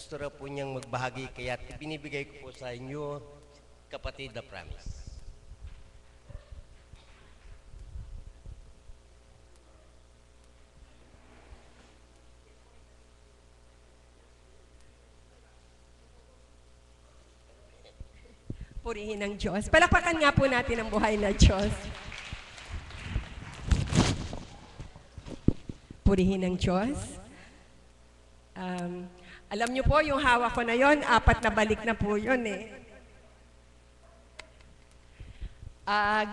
gusto na po niyang magbahagi kaya binibigay ko po sa inyo, kapatid, na promise. Purihin ng Diyos. Palakpakan nga po natin ang buhay na Diyos. Purihin ng Diyos. Alam niyo po, yung hawak ko na yon, 4 na balik na po yun eh.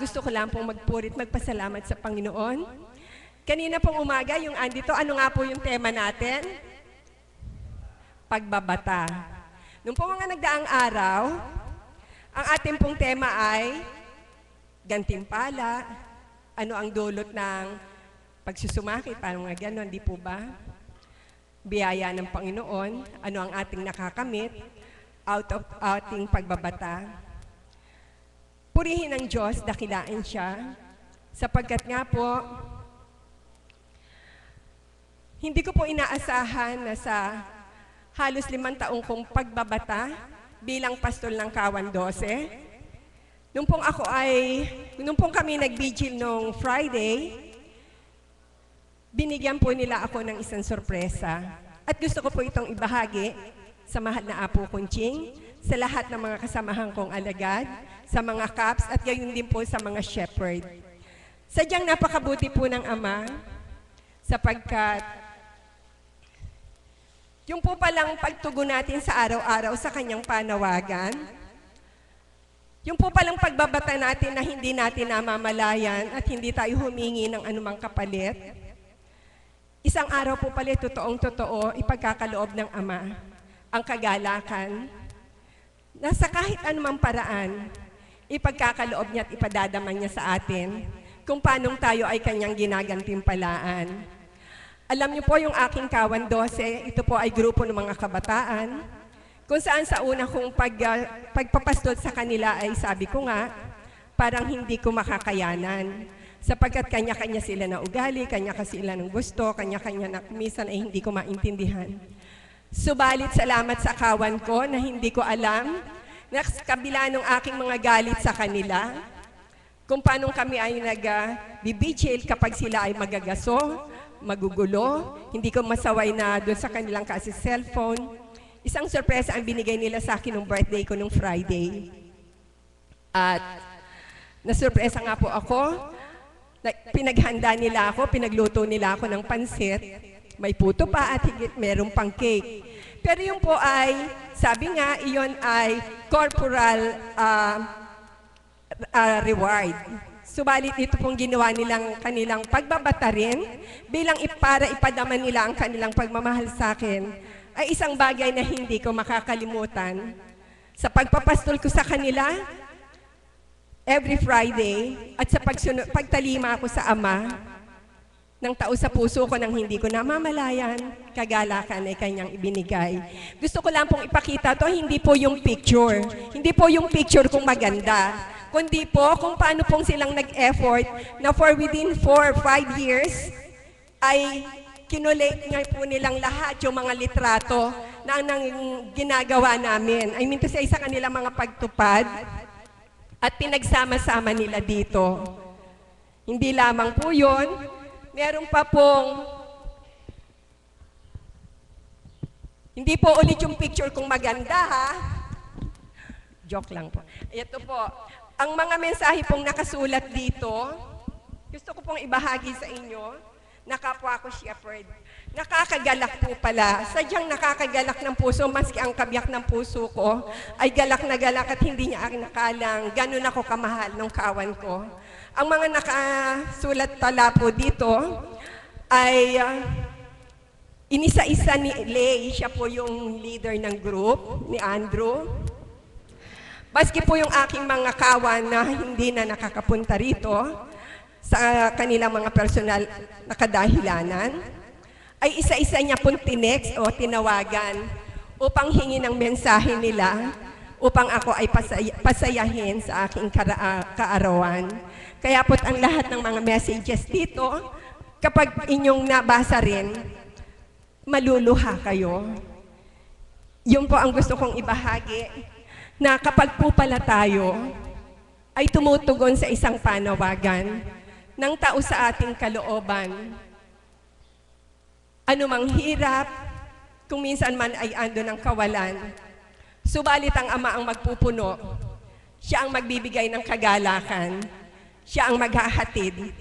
Gusto ko lang pong magpurit, magpasalamat sa Panginoon. Kanina pong umaga, yung andito, ano nga po yung tema natin? Pagbabata. Nung po mga nagdaang araw, ang ating pong tema ay gantimpala. Ano ang dulot ng pagsusumakit? Parang nga gano'n, di po ba? Biyaya ng Panginoon. Ano ang ating nakakamit out of ating pagbabata? Purihin ng Diyos, dakilain siya. Sapagkat nga po, hindi ko po inaasahan na sa halos 5 taong kong pagbabata, bilang pastol ng Kawan 12. Nung pong kami nag-vigil nung Friday, binigyan po nila ako ng isang sorpresa. At gusto ko po itong ibahagi sa mahal na Apo Kunching, sa lahat ng mga kasamahan kong alagad, sa mga caps, at gayon din po sa mga shepherd. Sadyang napakabuti po ng Ama, sapagkat yung po palang pagtugon natin sa araw-araw sa kanyang panawagan, yung po palang pagbabata natin na hindi natin namamalayan at hindi tayo humingi ng anumang kapalit, isang araw po pala totoong-totoo ipagkakaloob ng Ama ang kagalakan na sa kahit anumang paraan, ipagkakaloob niya at ipadadaman niya sa atin kung paanong tayo ay kanyang ginagantimpalaan. Alam niyo po yung aking Kawan 12, ito po ay grupo ng mga kabataan, kung saan sa una kong pagpapastol sa kanila ay sabi ko nga, parang hindi ko makakayanan. Sapagkat kanya-kanya sila na ugali, kanya-kanya sila ng gusto, kanya-kanya na minsan ay hindi ko maintindihan. Subalit salamat sa Kawan ko na hindi ko alam na kabila ng aking mga galit sa kanila, kung paano kami ay nag-bibigil kapag sila ay magagaso, magugulo, hindi ko masaway na doon sa kanilang kasi cellphone. Isang sorpresa ang binigay nila sa akin nung birthday ko nung Friday. At nasurpresa nga po ako, pinaghanda nila ako, pinagluto nila ako ng pansit, may puto pa at higit merong pang cake. Pero yung po ay, sabi nga, iyon ay corporal reward. Subalit ito pong ginawa nilang kanilang pagbabata rin bilang para ipadaman nila ang kanilang pagmamahal sa akin ay isang bagay na hindi ko makakalimutan. Sa pagpapastol ko sa kanila, every Friday, at sa pagtalima ako sa Ama, ng tao sa puso ko nang hindi ko namamalayan, kagalakan ay kanyang ibinigay. Gusto ko lang pong ipakita to, hindi po yung picture. Hindi po yung picture kung maganda. Kundi po kung paano pong silang nag-effort na for within 4 or 5 years ay kinulate nga po nilang lahat yung mga litrato na ang ginagawa namin. I mean to say sa kanilang mga pagtupad at pinagsama-sama nila dito. Hindi lamang po yun, meron pa pong, hindi po ulit yung picture kung maganda ha. Joke lang po. Ito po. Ang mga mensahe pong nakasulat dito, gusto ko pong ibahagi sa inyo, na kapwa ko shepherd. Nakakagalak po pala. Sadyang nakakagalak ng puso, maski ang kabiyak ng puso ko, ay galak na galak at hindi niya aking nakalang. Ganun ako kamahal ng Kawan ko. Ang mga nakasulat tala po dito, ay inisa-isa ni Lay, siya po yung leader ng group, ni Andrew. Maski po yung aking mga kawan na hindi na nakakapunta rito sa kanilang mga personal na kadahilanan, ay isa-isa niya pong tinext o tinawagan upang hingin ang mensahe nila upang ako ay pasayahin sa aking kaarawan. Kaya po't ang lahat ng mga messages dito, kapag inyong nabasa rin, maluluha kayo. Yun po ang gusto kong ibahagi, na kapag po pala tayo ay tumutugon sa isang panawagan ng tao sa ating kalooban, anumang hirap, kung minsan man ay ando ng kawalan, subalit ang Ama ang magpupuno, siya ang magbibigay ng kagalakan, siya ang maghahatid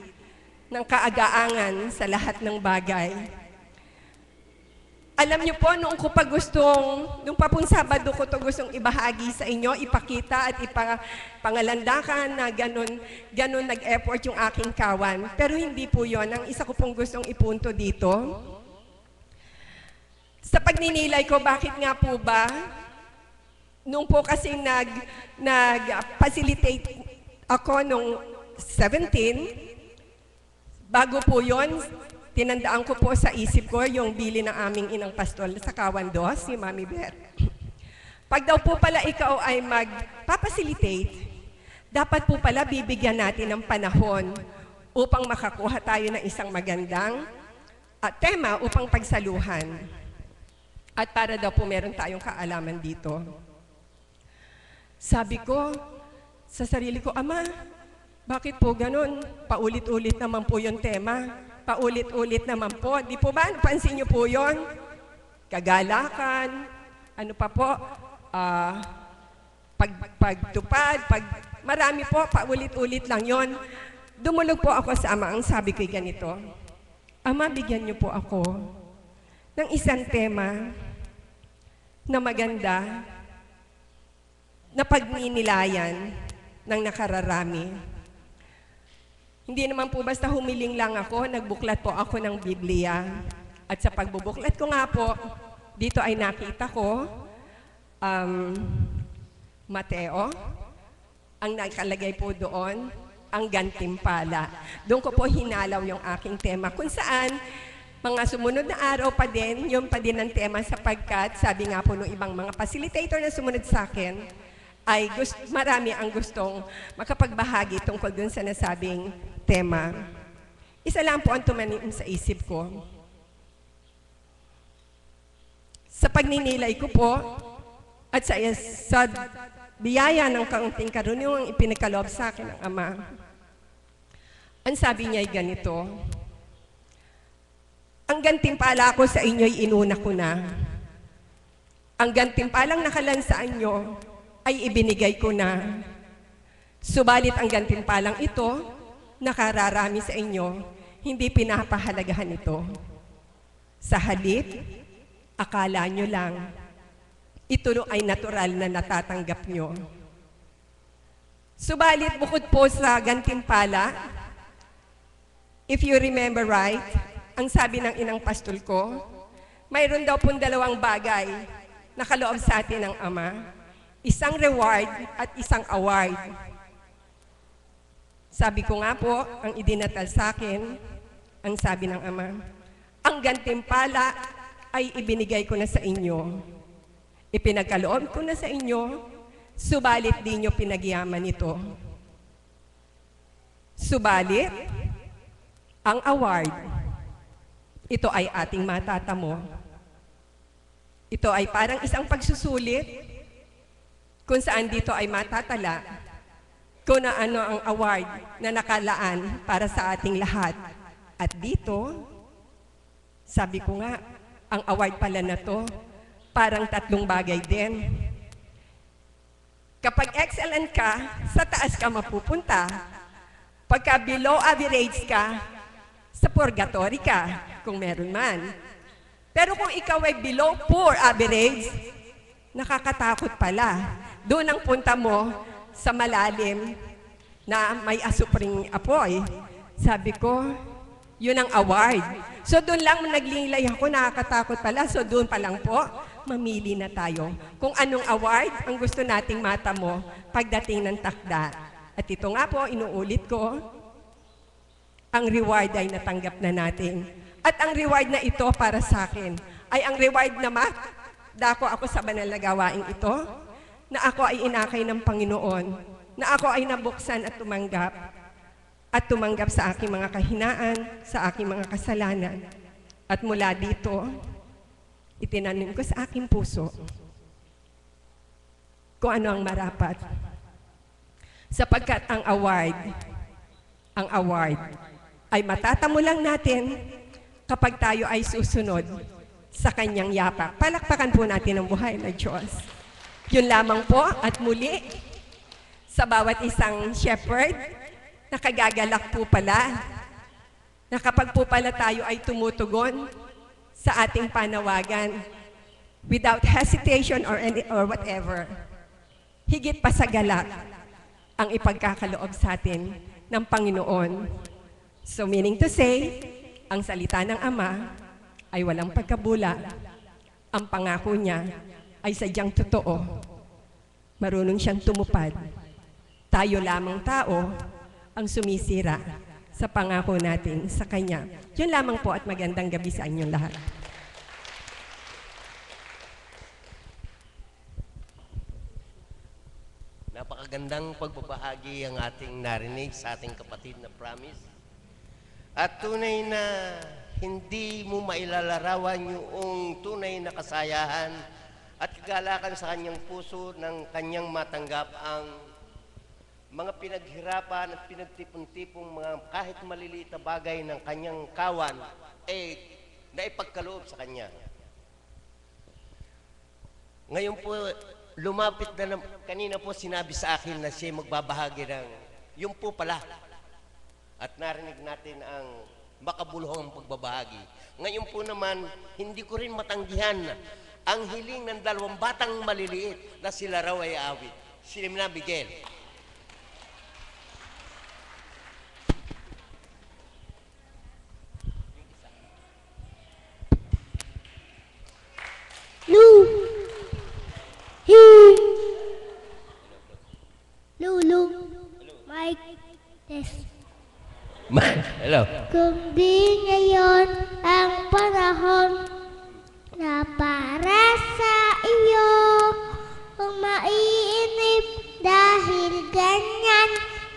ng kaagaangan sa lahat ng bagay. Alam niyo po, nung papung Sabado ko to gustong ibahagi sa inyo, ipakita at ipangalandakan na ganun nag-effort yung aking kawan. Pero hindi po yon ang isa ko pong gustong ipunto dito. Sa pagninilay ko, bakit nga po ba, nung po kasing nag-facilitate ako nung 17, bago po yon, tinandaan ko po sa isip ko yung bili ng aming inang pastol sa Kawandos, si Mami Beth. Pag daw po pala ikaw ay magpapacilitate, dapat po pala bibigyan natin ng panahon upang makakuha tayo ng isang magandang tema upang pagsaluhan. At para daw po meron tayong kaalaman dito. Sabi ko sa sarili ko, Ama, bakit po ganun? Paulit-ulit naman po yung tema. Paulit-ulit naman po. Di po ba? Pansin niyo po yun? Kagalakan, ano pa po? Pagtupad, marami po, paulit-ulit lang yon. Dumulog po ako sa Ama. Ang sabi ko'y ganito, Ama, bigyan niyo po ako ng isang tema na maganda na pagninilayan ng nakararami. Hindi naman po basta humiling lang ako, nagbuklat po ako ng Biblia. At sa pagbubuklat ko nga po, dito ay nakita ko Mateo, ang nakalagay po doon, ang gantimpala. Doon ko po hinalaw yung aking tema, kung saan mga sumunod na araw pa din, yung pa din ang tema sapagkat, sabi nga po ng ibang mga facilitator na sumunod sa akin, ay marami ang gustong makapagbahagi tungkol dun sa nasabing tema. Isa lang po ang tumanim sa isip ko. Sa pagninilay ko po, at sa biyaya ng kaunting karunungang ipinagkaloob sa akin ng Ama, ang sabi niya ay ganito, ang gantimpala ko sa inyo'y inuna ko na. Ang gantimpalang nakalansaan nyo ay ibinigay ko na. Subalit ang gantimpalang ito, nakararami sa inyo, hindi pinapahalagahan ito. Sa halip, akala nyo lang, ito ay natural na natatanggap nyo. Subalit bukod po sa gantimpala, if you remember right, ang sabi ng inang pastol ko, mayroon daw pong dalawang bagay na kaloob sa atin ng Ama. Isang reward at isang award. Sabi ko nga po, ang idinatal sa akin, ang sabi ng Ama, ang gantimpala ay ibinigay ko na sa inyo. Ipinagkaloob ko na sa inyo, subalit di nyo pinagyaman ito. Subalit, ang award, ito ay ating matatamo. Ito ay parang isang pagsusulit kung saan dito ay matatala kung ano ang award na nakalaan para sa ating lahat. At dito, sabi ko nga, ang award pala na to, parang tatlong bagay din. Kapag excellent ka, sa taas ka mapupunta. Pagka below average ka, sa purgatory ka, kung meron man. Pero kung ikaw ay below poor average, nakakatakot pala. Doon ang punta mo sa malalim na may asupring apoy. Sabi ko, yun ang award. So doon lang naglilay ako, nakakatakot pala. So doon pa lang po, mamili na tayo. Kung anong award ang gusto nating matamo pagdating ng takda. At ito nga po, inuulit ko, ang reward ay natanggap na natin. At ang reward na ito para sa akin ay ang reward na dako ako sa banal na gawaing ito, na ako ay inakay ng Panginoon, na ako ay nabuksan at tumanggap sa aking mga kahinaan, sa aking mga kasalanan. At mula dito, itinanim ko sa aking puso kung ano ang marapat. Sapagkat ang award ay matatamo lang natin kapag tayo ay susunod sa kanyang yapak. Palakpakan po natin ang buhay na Diyos. Yun lamang po at muli, sa bawat isang shepherd, nakagagalak po pala na kapag po pala tayo ay tumutugon sa ating panawagan without hesitation or whatever, higit pa sa galak ang ipagkakaloob sa atin ng Panginoon. So meaning to say, ang salita ng Ama ay walang pagkabula. Ang pangako niya ay sadyang totoo. Marunong siyang tumupad. Tayo lamang tao ang sumisira sa pangako natin sa Kanya. Yun lamang po at magandang gabi sa inyong lahat. Napakagandang pagbabahagi ang ating narinig sa ating kapatid na Promise. At tunay na hindi mo mailalarawan yung tunay na kasayahan at kagalakan sa kanyang puso ng kanyang matanggap ang mga pinaghirapan at pinagtipon-tipong mga kahit maliliit na bagay ng kanyang kawan na ipagkaloob sa kanya. Ngayon po, lumapit na kanina po sinabi sa akin na siya magbabahagi ng yung po pala. At narinig natin ang makabuluhang pagbabahagi. Ngayon po naman, hindi ko rin matanggihan ang hiling ng dalawang batang maliliit na sila raw ay awit. Sila na Miguel. Lulu, Mike, Tess. Hello. Kung di ngayon ang panahon na para sa iyo, kung maiinip dahil ganyan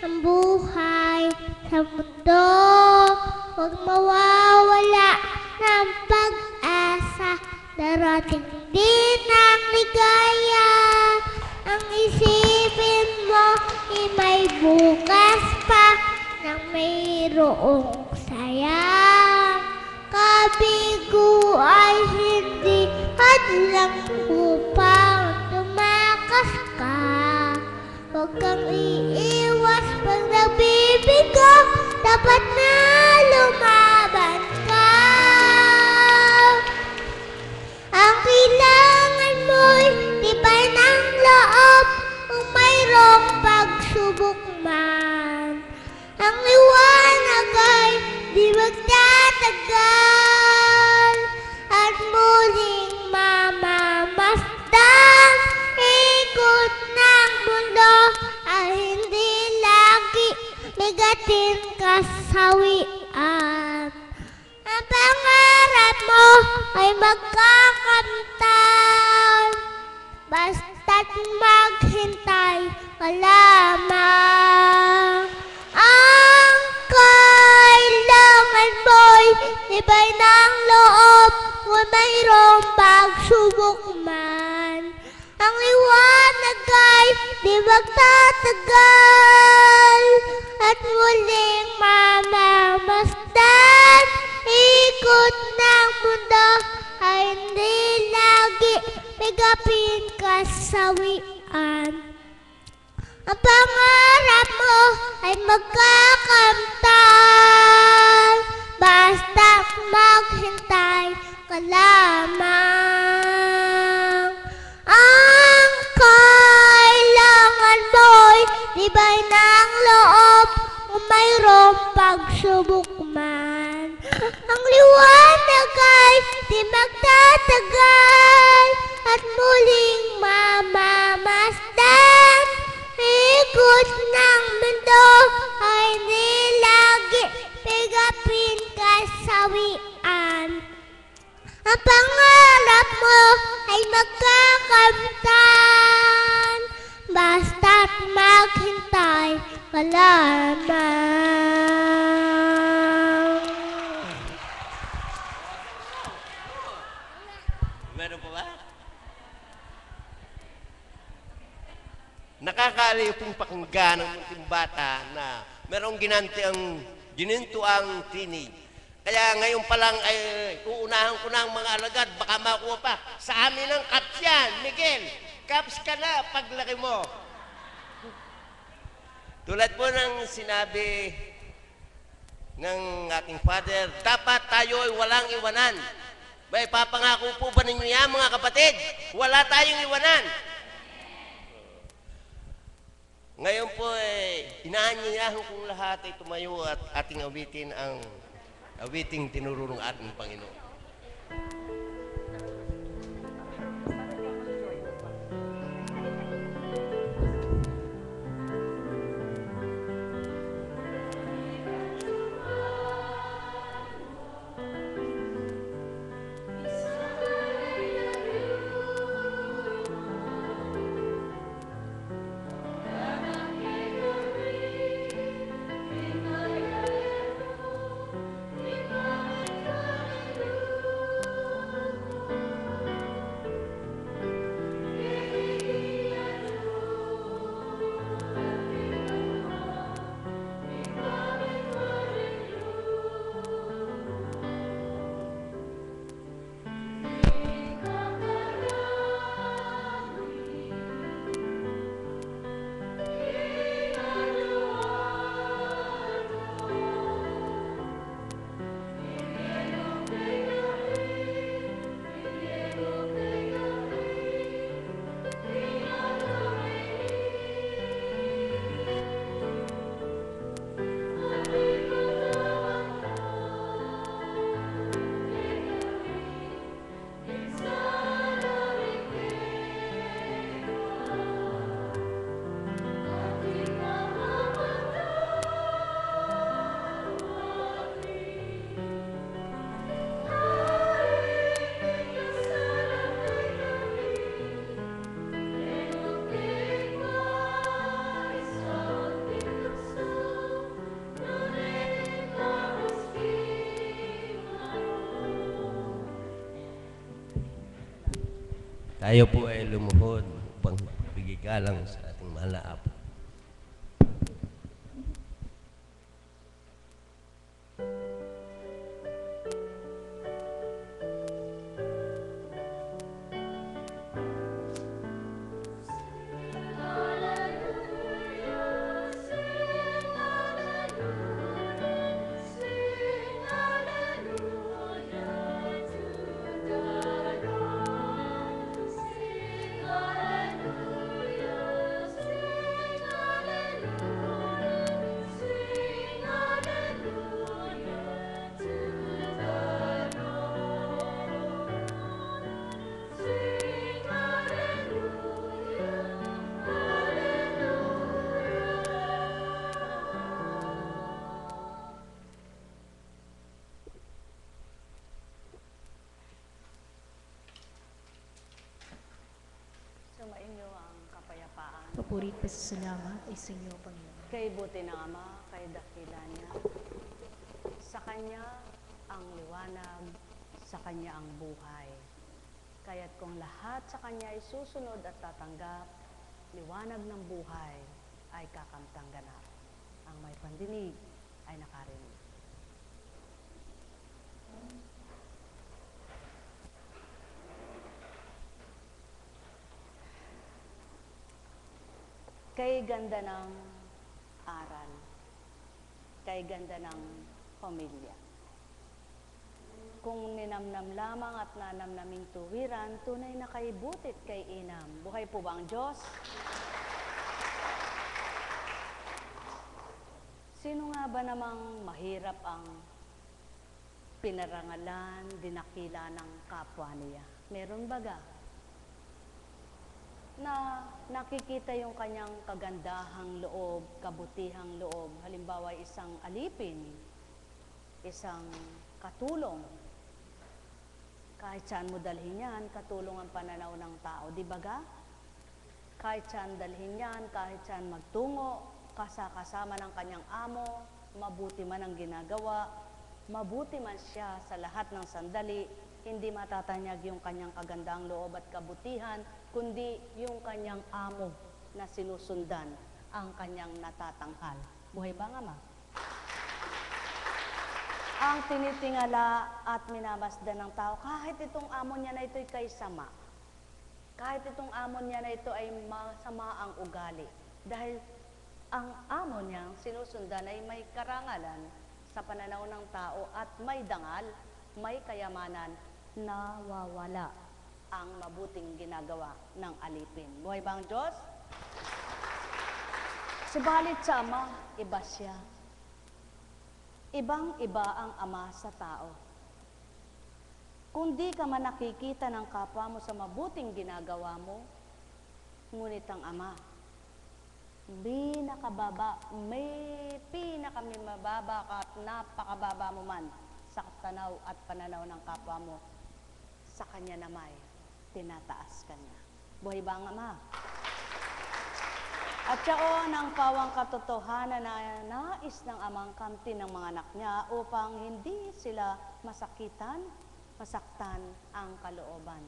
ang buhay sa mundo, huwag mawawala ng pag-asa, darating din ang ligaya. Ang isipin mo may bukas pa nang mayroong saya. Kabigo ay hindi hadlang upang tumakas ka. Huwag kang iiwas pag nagbibigo, dapat na lumaban ka. Ang kailangan mo'y tibay ng loob kung mayroong pagsubok man. Ang liwanag ay di magtatagal at muling mamamasdan. Ikot ng mundo ay hindi lagi bigatin kasawian. Ang pangarap mo ay magkakamtan, basta't maghintay ka lamang. Ang kailangan mo'y tibay ng loob kung mayroong pagsubok man. Ang liwanag ay di magtatagal at muling mamamasdan. Ikot ng mundo ay hindi lagi bigapin kasawian. Ang pangarap mo ay magkakamtan, basta maghintay ka lamang. Ang kailangan mo'y tibay ng loob kung mayroong pagsubok man. Ang liwanag ay di magtatagal at muling mamamasdan. Ikot ng mundo ay nilagi bigapin kasawian. Ang pangarap mo ay magkakamtan, basta't maghintay ka lamang. Meron pa ba? nakakaliw pong pakinggan ng munting bata na merong gininto ang tinig. Kaya ngayon pa lang ay uunahan ko na ang mga alagad, baka makuha pa. Sa amin ang caps yan, Miguel. Caps ka na paglaki mo. Tulad po ng sinabi ng aking father, dapat tayo ay walang iwanan. May papangako po ba ninyo yan, mga kapatid? Wala tayong iwanan. Ngayon po, inaanyayahan kong lahat ay tumayo at ating awitin ang awiting tinuro ng ating Panginoon. Tayo po ay lumuhod upang bigigalang sa ating mahal na Apo. Sumainyo ang kapayapaan. Papuri at pasasalamat ay sa inyo, Panginoon. Kay buti ng Ama, kay dakila niya. Sa Kanya ang liwanag, sa Kanya ang buhay. Kaya't kung lahat sa Kanya ay susunod at tatanggap, liwanag ng buhay ay kakamtang ganap. Ang may pandinig ay nakarinig. Kay ganda ng aral, kay ganda ng pamilya. Kung ninamnam lamang at nanamnaming tuwiran, tunay na kay butit kay inam. Buhay po ba ang Diyos? Sino nga ba namang mahirap ang pinarangalan, dinakila ng kapwa niya? Meron baga? Na nakikita yung kanyang kagandahang loob, kabutihang loob. Halimbawa, isang alipin, isang katulong. Kahit saan mo dalhin yan, katulong ang pananaw ng tao. Di ba ga? Kahit saan dalhin yan, kahit saan magtungo, kasama ng kanyang amo, mabuti man ang ginagawa, mabuti man siya sa lahat ng sandali, hindi matatanyag yung kanyang kagandang loob at kabutihan, kundi yung kanyang amo na sinusundan ang kanyang natatanghal. Buhay ba nga, ma? Ang tinitingala at minamasdan ng tao, kahit itong amo niya na ito'y kay sama, kahit itong amo niya na ito ay masama ang ugali, dahil ang amo niyang sinusundan ay may karangalan sa pananaw ng tao at may dangal, may kayamanan, nawawala ang mabuting ginagawa ng alipin. Buhay ba ang Diyos? Subalit sa Ama, iba siya. Ibang-iba ang Ama sa tao. Kung di ka man nakikita ng kapwa mo sa mabuting ginagawa mo, ngunit ang Ama, may pinakamababa ka at napakababa mo man sa tanaw at pananaw ng kapwa mo, sa Kanya namay, tinataas ka niya. Buhay ba ang Ama? At siyaon ang pawang katotohanan na nais ng Amang kamtin ng mga anak niya upang hindi sila masaktan ang kalooban.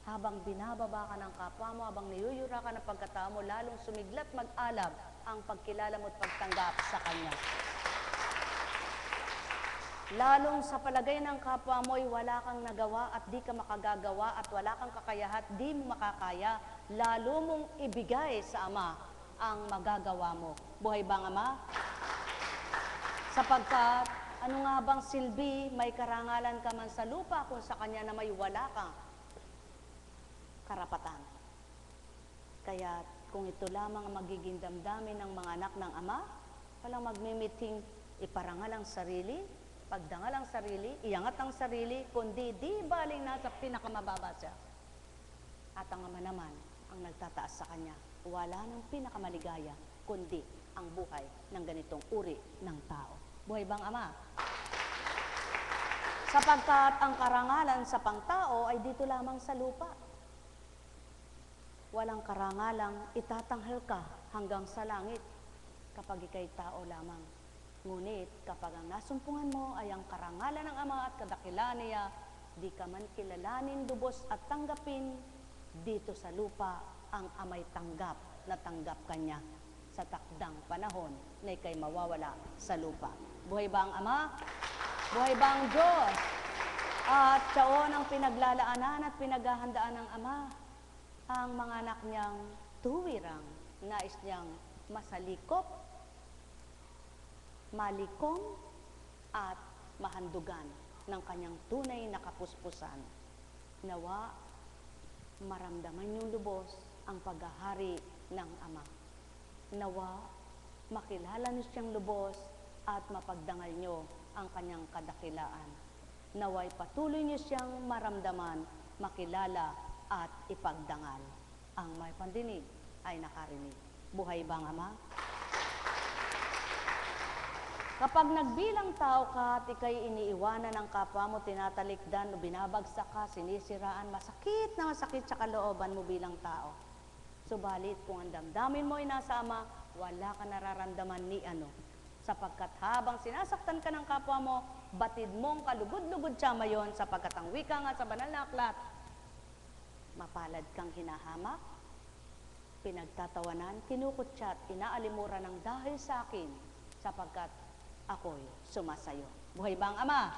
Habang binababa ka ng kapwa mo, habang niyuyura ka ng pagkatao mo, lalong sumiglat mag-alab ang pagkilala mo at pagtanggap sa Kanya. Lalong sa palagay ng kapwa mo'y wala kang nagawa at di ka makagagawa at wala kang kakayahan at di mo makakaya, lalo mong ibigay sa Ama ang magagawa mo. Buhay bang Ama? Sapagkat, ano nga bang silbi, may karangalan ka man sa lupa kung sa Kanya na may wala kang karapatan. Kaya kung ito lamang ang magiging damdamin ng mga anak ng Ama, walang magmimiting iparangal ang sarili, pagdangal ang sarili, iangat ang sarili, kundi di baling nasa pinakamababa siya. At ang Ama naman ang nagtataas sa Kanya. Wala nang pinakamaligaya, kundi ang buhay ng ganitong uri ng tao. Buhay bang Ama? Sapagkat ang karangalan sa pangtao ay dito lamang sa lupa. Walang karangalang itatanghal ka hanggang sa langit kapag ikay tao lamang. Ngunit kapag ang nasumpungan mo ay ang karangalan ng Ama at kadakilaan niya, di ka man kilalanin, lubos at tanggapin, dito sa lupa ang Ama'y tanggap na tanggap Kanya sa takdang panahon na ikay mawawala sa lupa. Buhay ba ang Ama? Buhay ba ang Diyos? At siyaon ang pinaglalaanan at pinaghahandaan ng Ama ang mga anak niyang tuwirang, nais niyang masalikop, malikong, at mahandugan ng Kanyang tunay na kapuspusan. Nawa, maramdaman niyong lubos ang paghahari ng Ama. Nawa, makilala niyo siyang lubos at mapagdangal niyo ang Kanyang kadakilaan. Nawa'y patuloy niyo siyang maramdaman, makilala at ipagdangal. Ang may pandinig ay nakarinig. Buhay bang Ama? Kapag nagbilang tao ka at ikay iniiwanan ng kapwa mo, tinatalikdan o binabagsak ka, sinisiraan, masakit na masakit sa kalooban mo bilang tao. Subalit kung ang damdamin mo ay nasa Ama, wala ka nararamdaman ni ano. Sapagkat habang sinasaktan ka ng kapwa mo, batid mong kalugod-lugod siya mayon, sapagkat ang wika nga sa banal na aklat, mapalad kang hinahamak, pinagtatawanan, kinukutsa at inaalimuran ng dahil sa akin, sapagkat ako'y sumasayo. Buhay bang Ama?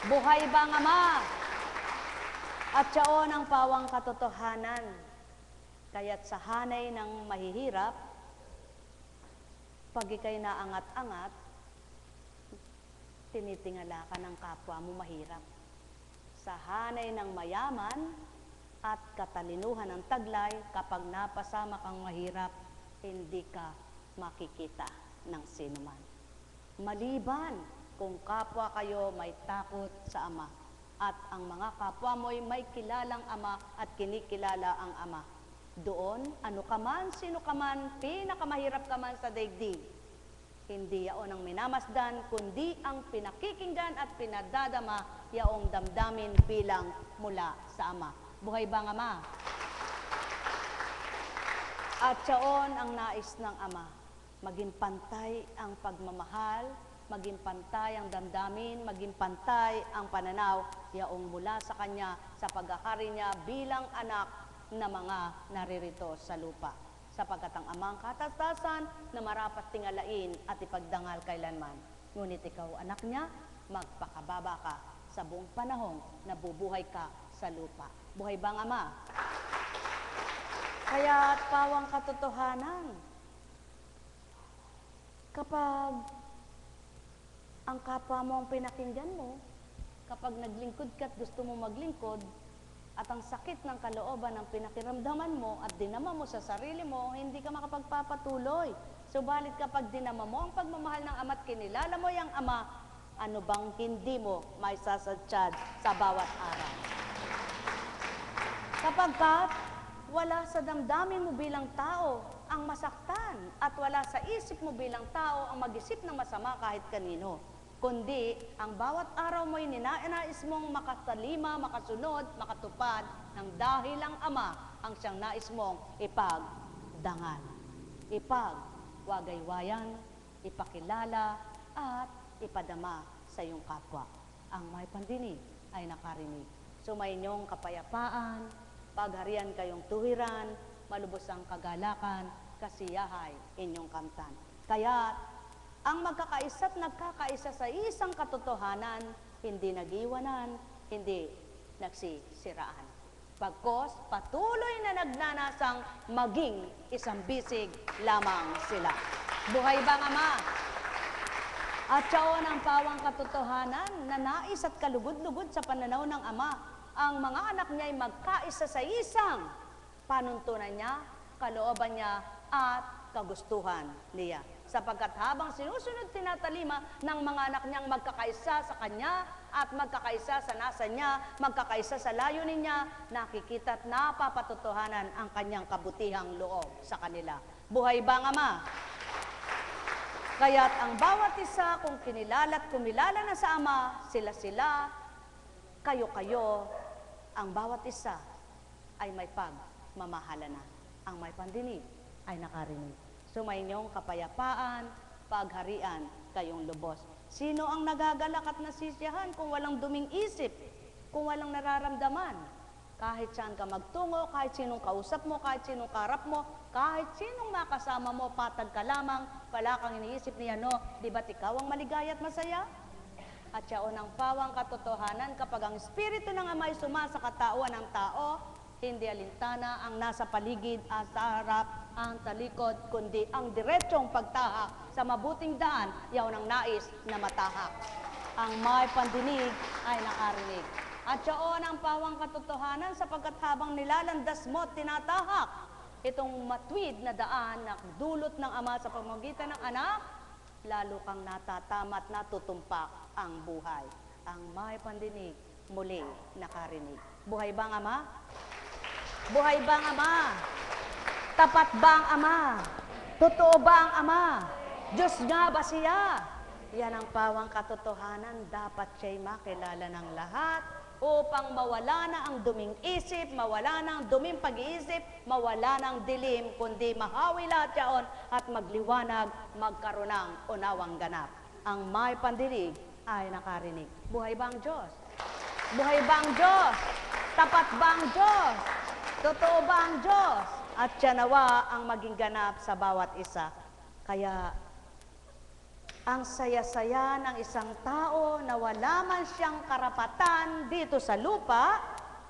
Buhay bang Ama? At siyaon ang pawang katotohanan, kaya't sa hanay ng mahihirap, pag ikay naangat-angat, tinitingala ka ng kapwa mo mahirap. Sa hanay ng mayaman at katalinuhan ng taglay, kapag napasama kang mahirap, hindi ka makikita ng sinuman. Maliban kung kapwa kayo may takot sa Ama at ang mga kapwa mo'y may kilalang Ama at kinikilala ang Ama. Doon, ano ka man, sino ka man, pinakamahirap ka man sa daigdig, hindi yaon ang minamasdan, kundi ang pinakikinggan at pinadadama yaong damdamin bilang mula sa Ama. Buhay bang Ama? At siyaon ang nais ng Ama, maging pantay ang pagmamahal, maging pantay ang damdamin, maging pantay ang pananaw yaong mula sa Kanya sa paghahari niya bilang anak na mga naririto sa lupa. Sapagkat ang amang katastasan na marapat tingalain at ipagdangal kailanman. Ngunit ikaw, anak niya, magpakababa ka sa buong panahong nabubuhay ka sa lupa. Buhay bang Ama? Kaya pawang katotohanan, kapag ang kapwa mo ang pinakinggan mo, kapag naglingkod ka at gusto mo maglingkod, at ang sakit ng kalooban ng pinakiramdaman mo at dinama mo sa sarili mo, hindi ka makapagpapatuloy. Subalit kapag dinama mo ang pagmamahal ng Ama at kinilala mo yung Ama, ano bang hindi mo may sasadyad sa bawat araw? Kapag wala sa damdamin mo bilang tao ang masaktan at wala sa isip mo bilang tao ang mag-isip ng masama kahit kanino, kundi ang bawat araw mo'y ninanais mong makatalima, makasunod, makatupad ng dahilang Ama ang siyang nais mong ipagdangal. Ipagwagaywayan, ipakilala, at ipadama sa iyong kapwa. Ang may pandinig ay nakarinig. Sumainyong kapayapaan, pagharian kayong tuwiran, malubos ang kagalakan, kasiyahay inyong kamtan. Kaya't ang magkakaisa at nagkakaisa sa isang katotohanan, hindi nag-iwanan, hindi nagsisiraan. Pagkos patuloy na nagnanasang maging isang bisig lamang sila. Buhay bang Ama? At siyaon ang pawang katotohanan na nais at kalugod-lugod sa pananaw ng Ama, ang mga anak niya ay magkaisa sa isang panuntunan niya, kalooban niya, at kagustuhan niya. Sapagkat habang sinusunod tinatalima ng mga anak niyang magkakaisa sa kanya at magkakaisa sa nasa niya, magkakaisa sa layunin niya, nakikita at napapatotohanan ang kanyang kabutihang loob sa kanila. Buhay bang Ama? Kaya't ang bawat isa kung kinilala at kumilala na sa Ama, sila-sila, kayo-kayo, ang bawat isa ay may pagmamahala na. Ang may pandinig ay nakarinig. Sumainyong kapayapaan, pagharian kayong lubos. Sino ang nagagalak at nasisiyahan kung walang duming isip, kung walang nararamdaman? Kahit saan ka magtungo, kahit sinong kausap mo, kahit sinong karap mo, kahit sinong makasama mo, patag ka lamang, wala kang iniisip niya, no? Di ba't ikaw ang maligaya at masaya? At siyaon ang pawang katotohanan, kapag ang Espiritu ng Ama ay sumasa katawan ng tao, hindi alintana ang nasa paligid at sa harap ang talikod, kundi ang diretsong pagtahak sa mabuting daan, yaon ang nais na matahak. Ang may pandinig ay nakarinig. At siyaon ang pawang katotohanan, sapagkat habang nilalandas mo at tinatahak itong matuwid na daan na dulot ng Ama sa pamamagitan ng anak, lalo kang natatama at natutumpak ang buhay. Ang may pandinig, muli nakarinig. Buhay bang Ama? Buhay bang Ama? Tapat ba ang Ama? Totoo ba ang Ama? Diyos nga ba siya? Yan ang pawang katotohanan, dapat siya'y makilala ng lahat upang mawala na ang duming isip, mawala na ang duming pag-iisip, mawala na ang dilim, kundi mahawi lahat yaon at magliwanag, magkaroon ng unawang ganap. Ang may pandinig ay nakarinig. Buhay ba ang Diyos? Buhay ba ang Diyos? Tapat ba ang Diyos? Totoo ba ang Diyos? At siya nawa ang maging ganap sa bawat isa. Kaya, ang saya-saya ng isang tao na wala man siyang karapatan dito sa lupa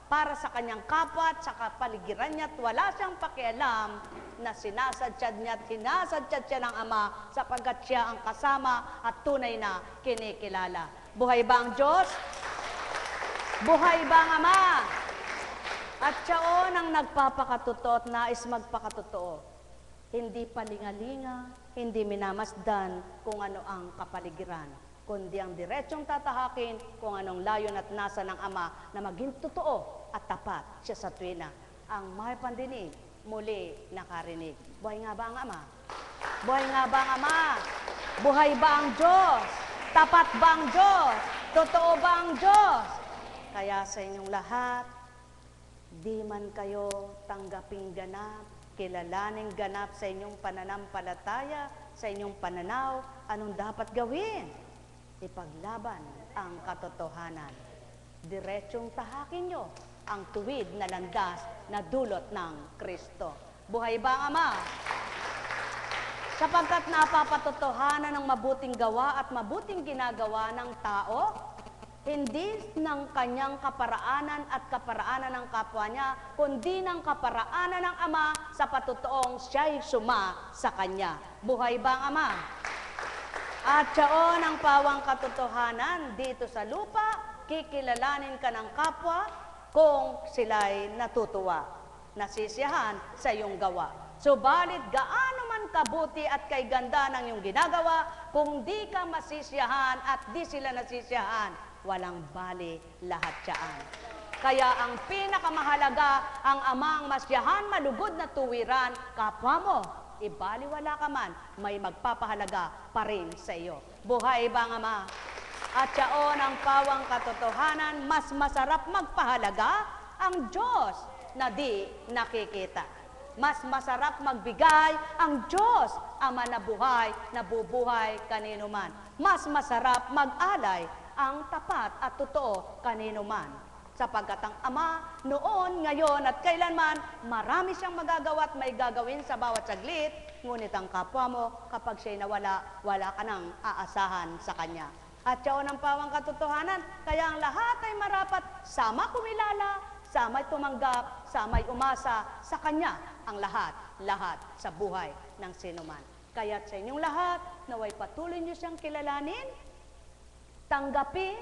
para sa kanyang kapwa at sa kapaligiran niya at wala siyang pakialam na sinasadyad niya at sinasadyad siya ng Ama sapagkat siya ang kasama at tunay na kinikilala. Buhay ba ang Diyos? Buhay ba ang Ama? At siyaon ang nagpapakatotoo at nais magpakatotoo. Hindi palingalinga, hindi minamasdan kung ano ang kapaligiran, kundi ang diretsong tatahakin kung anong layon at nasa ng Ama na maging totoo at tapat siya sa tuwina. Ang may pandinig, muli nakarinig. Buhay nga ba ang Ama? Buhay nga ba ang Ama? Buhay ba ang Diyos? Tapat ba ang Diyos? Totoo ba ang Diyos? Kaya sa inyong lahat, di man kayo tanggaping ganap, kilalaning ganap sa inyong pananampalataya, sa inyong pananaw, anong dapat gawin? Ipaglaban ang katotohanan. Diretsong tahakin nyo ang tuwid na landas na dulot ng Kristo. Buhay ba ang Ama? Sapagkat napapatotohanan ng mabuting gawa at mabuting ginagawa ng tao, hindi ng kanyang kaparaanan at kaparaanan ng kapwa niya, kundi ng kaparaanan ng Ama sa patutoong siya'y suma sa kanya. Buhay ba ang Ama? At siyaon ang pawang katotohanan dito sa lupa, kikilalanin ka ng kapwa kung sila'y natutuwa, nasisiyahan sa iyong gawa. Subalit gaano man kabuti at kay ganda ng iyong ginagawa, kung di ka masisiyahan at di sila nasisiyahan, walang bali lahat siyaan. Kaya ang pinakamahalaga, ang amang masyahan, malugod na tuwiran, kapwa mo, ibaliwala ka man, may magpapahalaga pa rin sa iyo. Buhay ba ang Ama? At siyaon ang pawang katotohanan, mas masarap magpahalaga ang Diyos na di nakikita. Mas masarap magbigay ang Diyos, Ama na buhay, nabubuhay kanino man. Mas masarap mag-alay ang tapat at totoo kanino man. Sapagkat ang Ama noon, ngayon at kailanman, marami siyang magagawa at may gagawin sa bawat saglit, ngunit ang kapwa mo, kapag siya'y nawala, wala ka nang aasahan sa Kanya. At siyaon ang pawang katotohanan, kaya ang lahat ay marapat sama kumilala, sama'y tumanggap, sama'y umasa sa Kanya ang lahat sa buhay ng sinuman. Kaya't sa inyong lahat, naway patuloy niyo siyang kilalanin, tanggapin,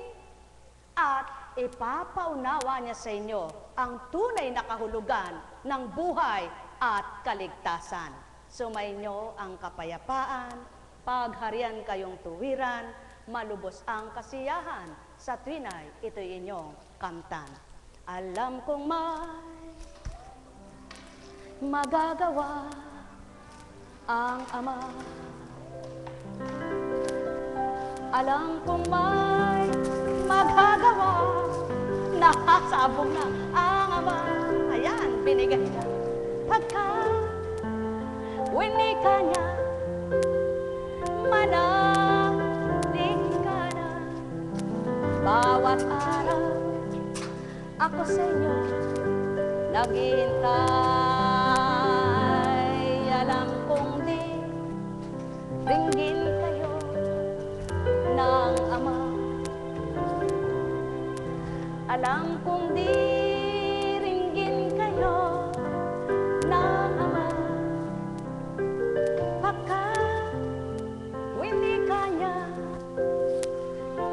at ipapaunawa niya sa inyo ang tunay na kahulugan ng buhay at kaligtasan. Sumainyo ang kapayapaan, pagharian kayong tuwiran, malubos ang kasiyahan, sa tuwinay ito'y inyong kamtan. Alam kong may magagawa ang Ama. Alam kong may magagawa, nakasabong na ang Ama. Ayan, binigay na. Pagka winika niya, manalig ka na. Bawat araw, ako sa inyo naghihintay. Alam kong di ringgin kayo ng Ama. Alam kong di ringgin kayo ng Ama. Pagka winika niya,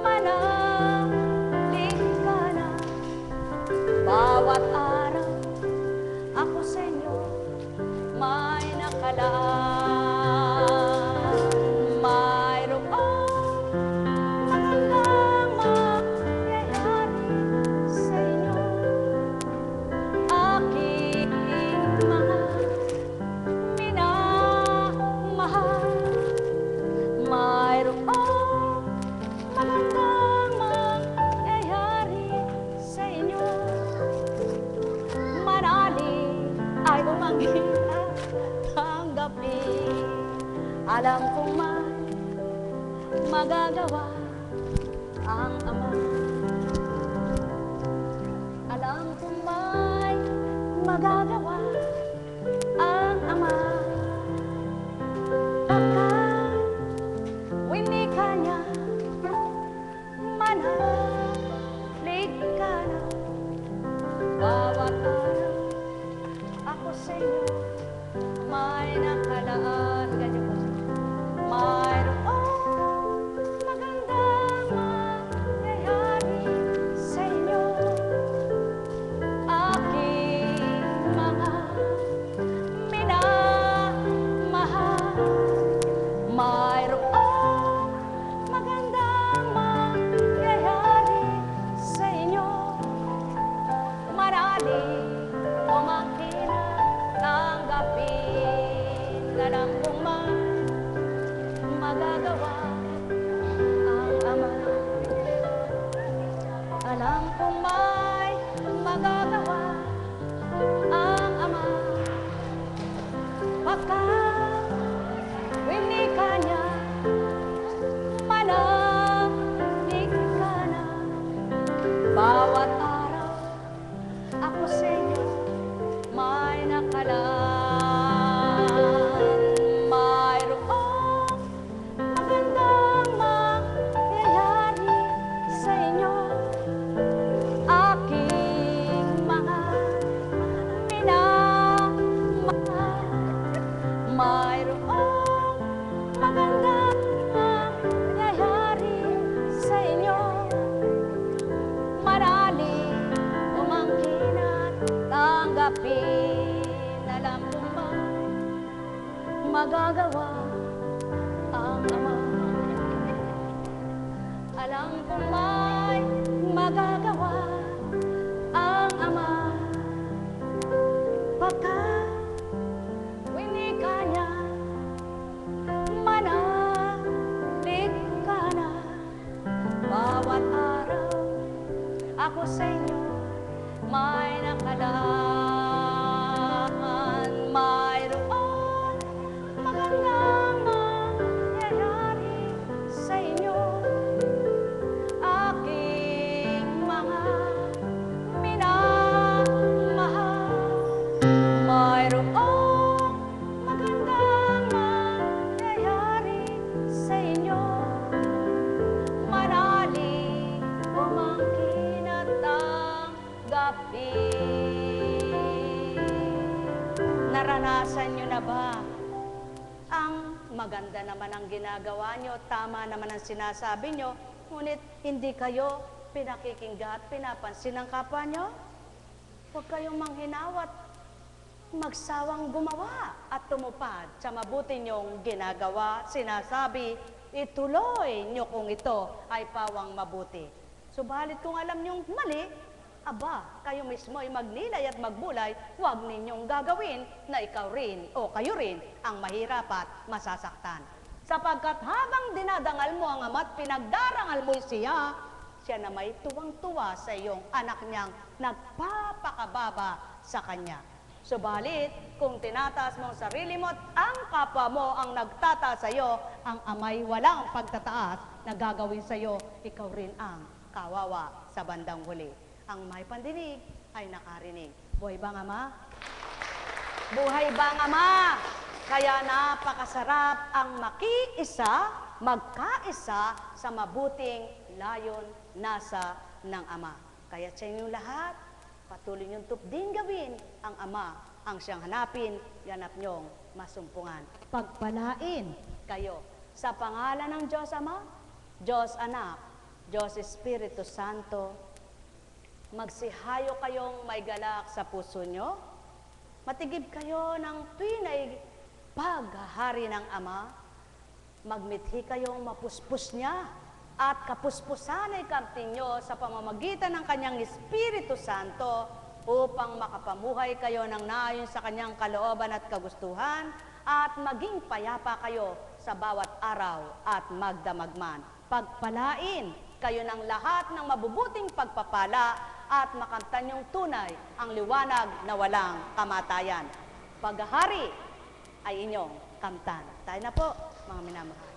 manalig ka na. Bawat araw, ako sa inyo may nakalaan. Mayroong magandang mangyayari sa inyo. Aking mga minamahal. Mayroong magandang mangyayari sa inyo. Manalig ay umangin at tanggapin. Alam kong may magagawa ang Ama. Alam kong may magagawa ang Ama. Pagka winika niya, manalig ka na. Bawat araw, ako sa inyo may nakalaan. Ganyan po sa inyo. Mayroong magandang mangyayari sa inyo. Aking mga minamahal. Mayroong magandang mangyayari sa inyo. Manalig o makina, tanggapin. Alam kong may magagawa ang Ama. Alam kong may magagawa ang Ama. Pagka winika niya, manalig ka na. Bawat araw, magagawa ang Ama. Alam kong may magagawa ang Ama. Pagkat winika niya, manalig ka na. Bawat araw ako sa inyo may nakalaan. Mayroon magandang mangyayari sa inyo, aking mga minamahal. Mayroong magandang mangyayari sa inyo, manalig umangkin at tanggapin. Naranasan nyo na ba ang maganda naman ang ginagawa nyo, tama naman ang sinasabi nyo, ngunit hindi kayo pinakikinggan at pinapansin ng kapwa nyo? Huwag kayong manghinawat, magsawang gumawa at tumupad sa mabuti nyong ginagawa, sinasabi, ituloy nyo kung ito ay pawang mabuti. Subalit kung alam nyong mali, aba, kayo mismo ay magnilay at magbulay, huwag ninyong gagawin na ikaw rin o kayo rin ang mahirap at masasaktan. Sapagkat habang dinadangal mo ang Ama at pinagdarangal mo siya, siya na may tuwang-tuwa sa iyong anak niyang nagpapakababa sa kanya. Subalit, kung tinataas mo ang sarili mo at ang kapwa mo ang nagtataas sa iyo, ang Ama'y walang pagtataas na gagawin sa iyo, ikaw rin ang kawawa sa bandang huli. Ang may pandinig ay nakarinig. Buhay bang Ama? Buhay bang Ama? Kaya napakasarap ang makiisa, magkaisa sa mabuting layon nasa ng Ama. Kaya sa inyong lahat, patuloy niyong tupdin gawin ang Ama, ang siyang hanapin, ganap niyong masumpungan. Pagpalain kayo sa pangalan ng Diyos Ama, Diyos Anak, Diyos Espiritu Santo. Magsihayo kayong may galak sa puso nyo. Matigib kayo ng tunay paghahari ng Ama. Magmithi kayong mapuspos niya at kapuspusan ay kamtin nyo sa pamamagitan ng kanyang Espiritu Santo upang makapamuhay kayo ng naayon sa kanyang kalooban at kagustuhan at maging payapa kayo sa bawat araw at magdamagman. Pagpalain kayo ng lahat ng mabubuting pagpapala at makamtan yung tunay ang liwanag na walang kamatayan. Paghahari ay inyong kamtan. Tayo na po, mga minamahal.